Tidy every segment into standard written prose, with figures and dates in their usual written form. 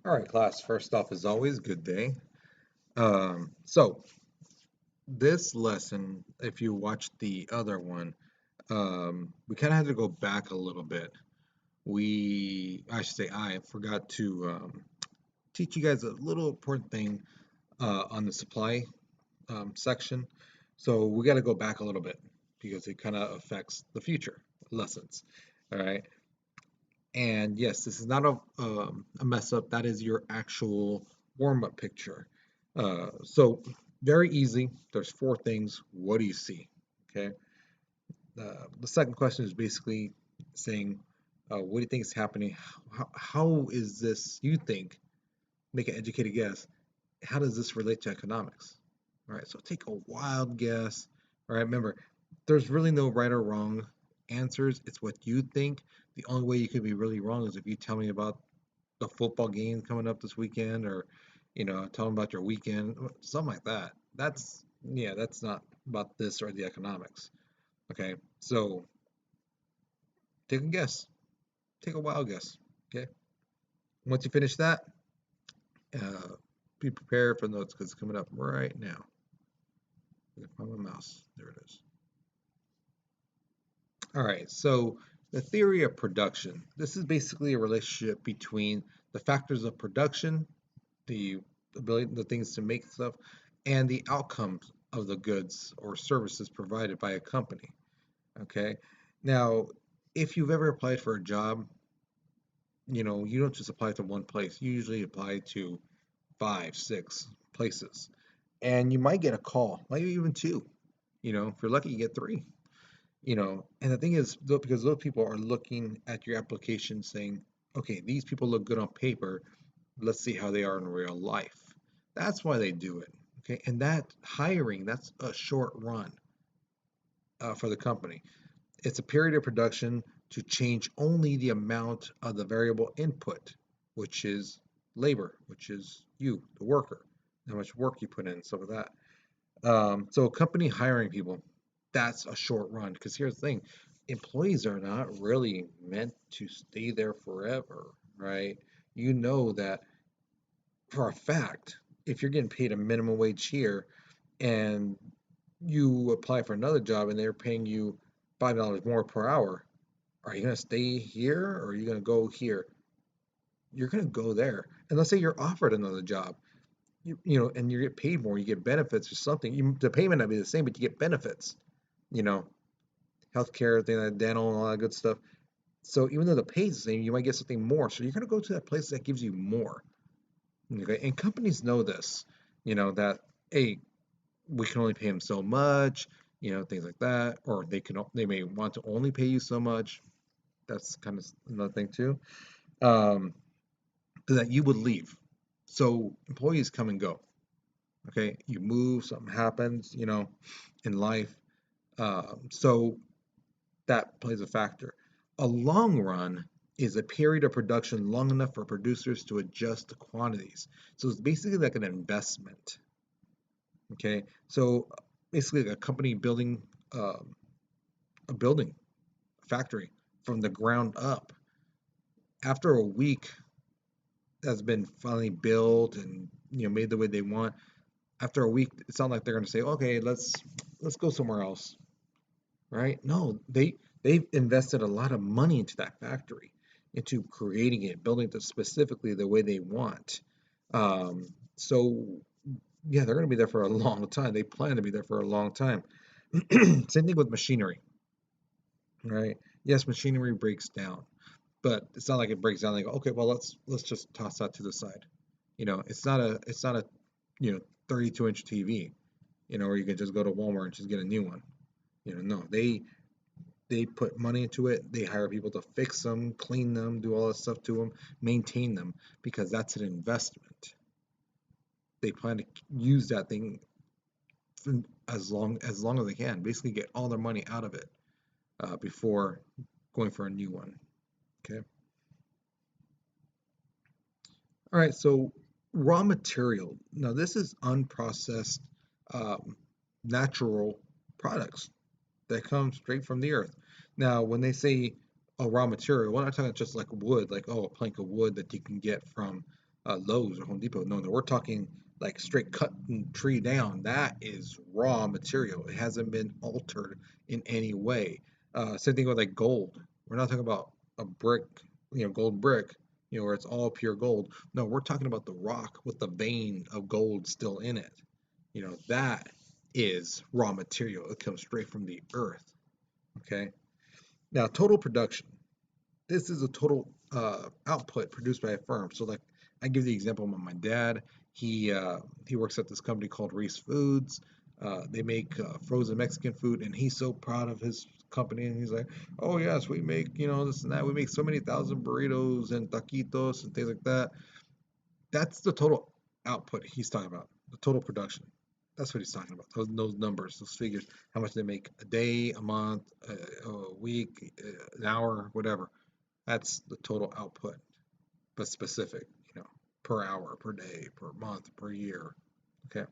All right, class. First off, as always, good day. So this lesson, if you watched the other one, we kind of had to go back a little bit. I should say, I forgot to teach you guys a little important thing on the supply section. So we got to go back a little bit because it kind of affects the future lessons. All right. And yes, this is not a mess up. That is your actual warm-up picture. So very easy. There's four things. What do you see? Okay. The second question is basically saying, what do you think is happening? How is this, you think, make an educated guess, how does this relate to economics? All right, so take a wild guess. All right, remember, there's really no right or wrong answers. It's what you think. The only way you could be really wrong is if you tell me about the football game coming up this weekend, or tell them about your weekend, something like that. That's not about this or the economics. Okay, so take a guess. Take a wild guess. Okay, once you finish that, uh, be prepared for notes because it's coming up right now. I can find my mouse. There it is. All right, so the theory of production. This is basically a relationship between the factors of production, the ability, the things to make stuff, and the outcomes of the goods or services provided by a company. Okay. Now, if you've ever applied for a job, you don't just apply to one place. You usually apply to five, six places. And you might get a call, maybe even two. If you're lucky, you get three. And the thing is, because those people are looking at your application saying, okay, these people look good on paper, let's see how they are in real life. That's why they do it. Okay. And that hiring, that's a short run for the company. It's a period of production to change only the amount of the variable input, which is labor, which is you, the worker, how much work you put in, stuff like that. So a company hiring people, that's a short run. Because here's the thing, employees are not really meant to stay there forever, right? You know that for a fact, if you're getting paid a minimum wage here and you apply for another job and they're paying you $5 more per hour, are you going to stay here or are you going to go here? You're going to go there. And let's say you're offered another job, and you get paid more, you get benefits or something. The payment might be the same, but you get benefits, you know, healthcare, thing like dental, and all that good stuff. So even though the pay is the same, you might get something more. So you're going to go to that place that gives you more. Okay, and companies know this, that hey, we can only pay them so much, things like that, or they may want to only pay you so much. That's kind of another thing too. Um, that you would leave. So employees come and go. Okay, you move, something happens, in life. So that plays a factor. A long run is a period of production long enough for producers to adjust the quantities. So it's basically like an investment. Okay, so basically a company building a building, a factory from the ground up. After a week that's been finally built and made the way they want, after a week, it's not like they're going to say, okay, let's go somewhere else, right? No, they've invested a lot of money into that factory, into creating it, building it specifically the way they want. So yeah, they're going to be there for a long time. They plan to be there for a long time. Same thing with machinery, right? Yes, machinery breaks down, but it's not like it breaks down. Like, okay, well, let's just toss that to the side. It's not a 32-inch TV, or you can just go to Walmart and just get a new one. No, they put money into it. They hire people to fix them, clean them, do all that stuff to them, maintain them because that's an investment. They plan to use that thing as long as they can, basically get all their money out of it before going for a new one. Okay. All right. So raw material. Now this is unprocessed, um, natural products that come straight from the earth. Now, when they say a raw material, we're not talking just like wood, like a plank of wood that you can get from, Lowe's or Home Depot. No, no, we're talking like straight cut and tree down. That is raw material. It hasn't been altered in any way. Same thing with like gold. We're not talking about a brick, gold brick, where it's all pure gold. No, we're talking about the rock with the vein of gold still in it. That is raw material. It comes straight from the earth. Okay. Now, total production. This is a total output produced by a firm. So, like, I give the example of my dad. He works at this company called Reese Foods. They make frozen Mexican food, and he's so proud of his company. And he's like, "Oh yes, we make this and that. We make so many thousand burritos and taquitos and things like that." That's the total output he's talking about. The total production. That's what he's talking about. Those numbers, those figures, how much they make a day, a month, a week, an hour, whatever. That's the total output, but specific, per hour, per day, per month, per year. Okay.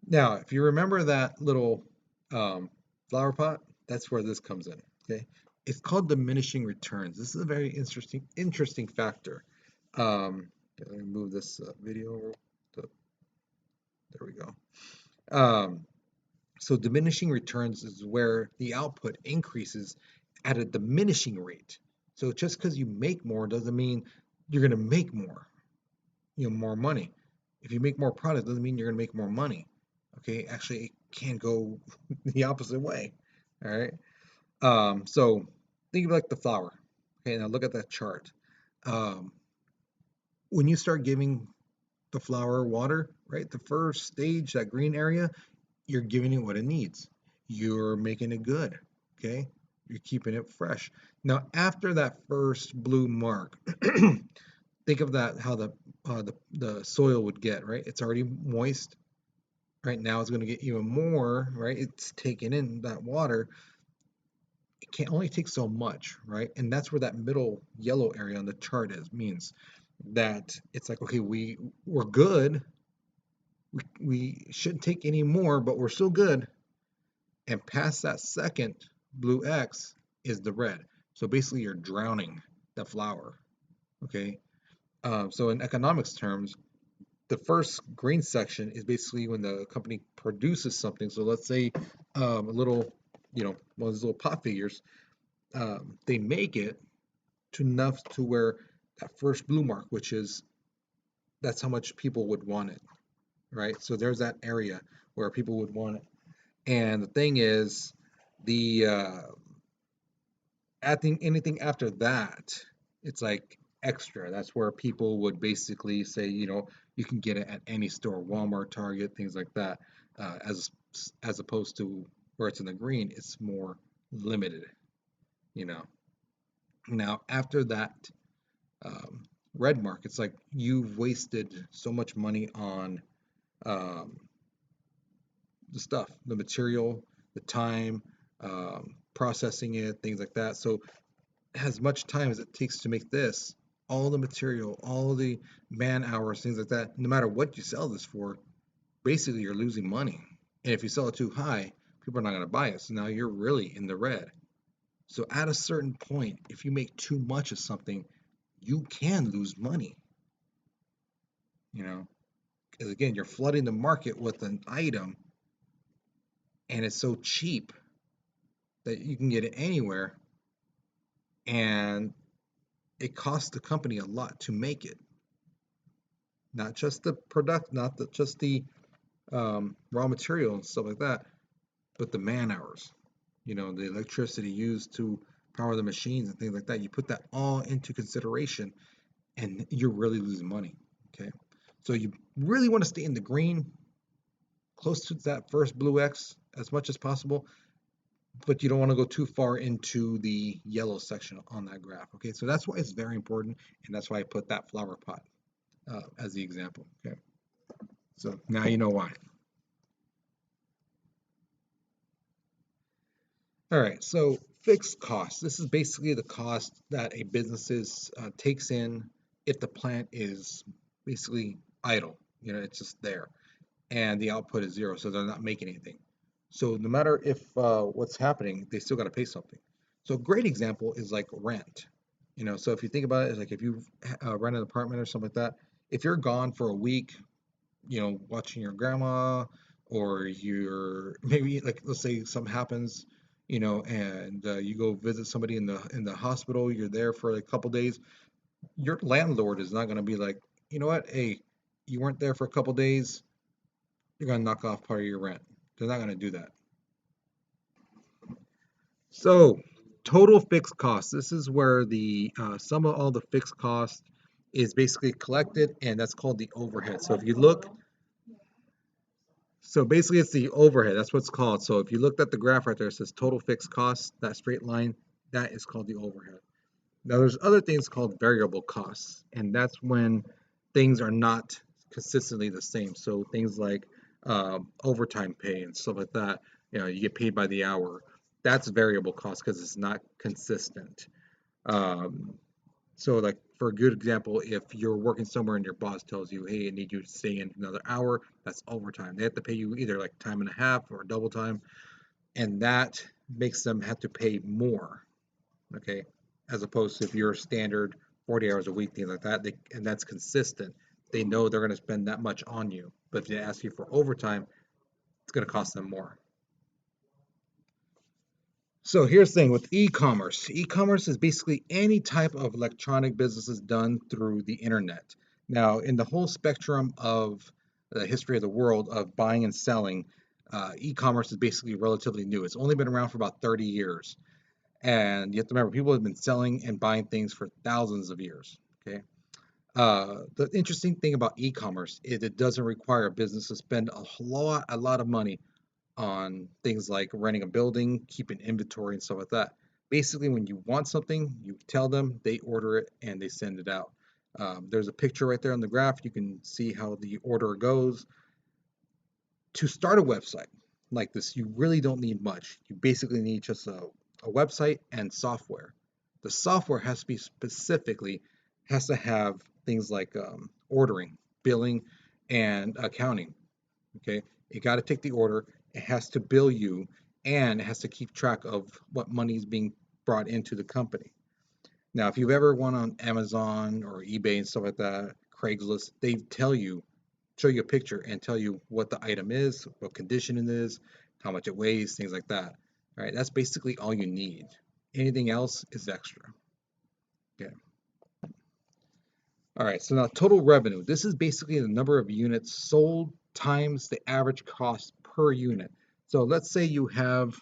Now, if you remember that little flower pot, that's where this comes in. Okay. It's called diminishing returns. This is a very interesting factor. Let me move this video. There we go. So diminishing returns is where the output increases at a diminishing rate. So just because you make more doesn't mean you're going to make more, more money. If you make more product doesn't mean you're going to make more money. Okay, actually it can go the opposite way. All right. So think of like the flower. Okay, now look at that chart. When you start giving the flower water, right, the first stage, that green area, you're giving it what it needs. You're making it good. Okay, you're keeping it fresh. Now, after that first blue mark, think of that how the soil would get, right? It's already moist. Right now, it's going to get even more, right? It's taking in that water. It can only take so much, right? And that's where that middle yellow area on the chart means that it's like, okay, we're good. We shouldn't take any more, but we're still good. And past that second blue X is the red. So basically, you're drowning the flower. Okay. So in economics terms, the first green section is basically when the company produces something. So let's say a little, one of those little pot figures, they make it to enough to where that first blue mark, that's how much people would want it, right? So there's that area where people would want it. And the thing is, the anything after that, it's like extra. That's where people would basically say, you can get it at any store, Walmart, Target, things like that. As opposed to where it's in the green, it's more limited. You know. Now after that red mark, it's like you've wasted so much money on um, the stuff, the material, the time, processing it, things like that. So as much time as it takes to make this, all the material, all the man hours, things like that, no matter what you sell this for, basically you're losing money. And if you sell it too high, people are not going to buy it. So now you're really in the red. So at a certain point, if you make too much of something, you can lose money. Because again, you're flooding the market with an item and it's so cheap that you can get it anywhere, and it costs the company a lot to make it. Not just the product, not just the raw material and stuff like that, but the man hours, the electricity used to power the machines and things like that. You put that all into consideration and you're really losing money. Okay. So you really want to stay in the green, close to that first blue X as much as possible, but you don't want to go too far into the yellow section on that graph. Okay. So that's why it's very important. And that's why I put that flower pot as the example. Okay. So now you know why. All right, so fixed costs. This is basically the cost that a business takes in if the plant is basically idle. It's just there, and the output is zero, so they're not making anything. So no matter if what's happening, they still got to pay something. So a great example is like rent. So if you think about it, it's like if you rent an apartment or something like that, if you're gone for a week, watching your grandma, or you're maybe like, let's say something happens, and you go visit somebody in the hospital, you're there for a couple days, your landlord is not going to be like, you know what, hey, you weren't there for a couple days, you're going to knock off part of your rent. They're not going to do that. So, total fixed costs. This is where the sum of all the fixed costs is basically collected, and that's called the overhead. So if you look, so basically it's the overhead. That's what it's called. So if you looked at the graph right there, it says total fixed costs. That straight line, that is called the overhead. Now there's other things called variable costs, and that's when things are not consistently the same. So things like overtime pay and stuff like that. You get paid by the hour. That's variable cost because it's not consistent. Um, so like for a good example, if you're working somewhere and your boss tells you, hey, I need you to stay in another hour, that's overtime. They have to pay you either like time and a half or double time, and that makes them have to pay more. Okay, as opposed to if you're standard 40 hours a week, things like that, and that's consistent. They know they're going to spend that much on you, but if they ask you for overtime, it's going to cost them more. So here's the thing with e-commerce. E-commerce is basically any type of electronic businesses done through the internet. Now, in the whole spectrum of the history of the world of buying and selling, e-commerce is basically relatively new. It's only been around for about 30 years. And you have to remember, people have been selling and buying things for thousands of years. Okay. The interesting thing about e-commerce is it doesn't require a business to spend a lot of money on things like renting a building, keeping inventory, and stuff like that. Basically, when you want something, you tell them, they order it, and they send it out. There's a picture right there on the graph. You can see how the order goes. To start a website like this, you really don't need much. You basically need just a website and software. The software has to have things like ordering, billing, and accounting. Okay, you got to take the order. It has to bill you, and it has to keep track of what money is being brought into the company. Now, if you've ever went on Amazon or eBay and stuff like that, Craigslist, they show you a picture and tell you what the item is, what condition it is, how much it weighs, things like that. All right, that's basically all you need. Anything else is extra. Okay. All right, so now total revenue. This is basically the number of units sold times the average cost per unit. So let's say you have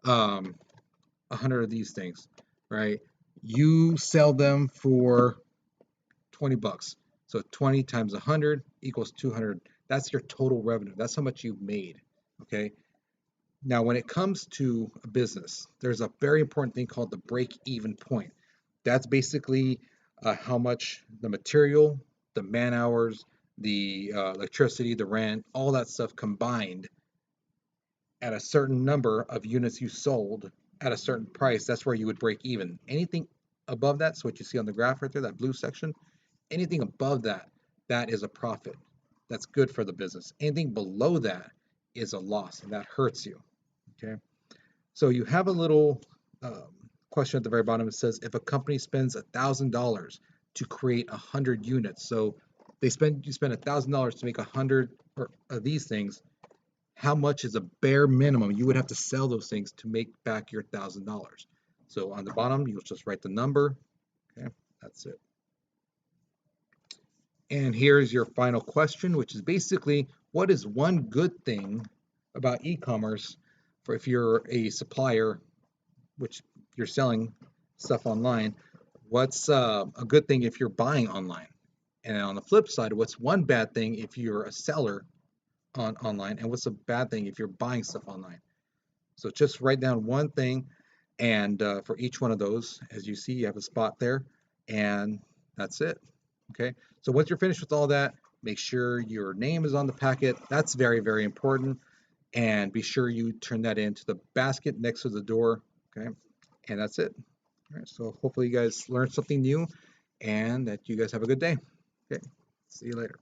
100 of these things, right? You sell them for 20 bucks. So 20 times 100 equals 200. That's your total revenue. That's how much you've made, okay? Now, when it comes to a business, there's a very important thing called the break-even point. That's basically how much the material, the man hours, the electricity, the rent, all that stuff combined at a certain number of units you sold at a certain price, that's where you would break even. Anything above that, so what you see on the graph right there, that blue section, anything above that, that is a profit. That's good for the business. Anything below that is a loss, and that hurts you. Okay. So you have a little question at the very bottom. It says if a company spends $1,000 to create 100 units, so you spend $1,000 to make 100 of these things. How much is a bare minimum you would have to sell those things to make back your $1,000? So on the bottom, you'll just write the number. Okay, that's it. And here's your final question, which is basically, what is one good thing about e-commerce for if you're a supplier, which you're selling stuff online? What's a good thing if you're buying online? And on the flip side, what's one bad thing if you're a seller online? And what's a bad thing if you're buying stuff online? So just write down one thing, and for each one of those, as you see, you have a spot there, and that's it. Okay, so once you're finished with all that, make sure your name is on the packet. That's very, very important. And be sure you turn that into the basket next to the door. Okay, and that's it. All right, so hopefully you guys learned something new and that you guys have a good day. Okay, see you later.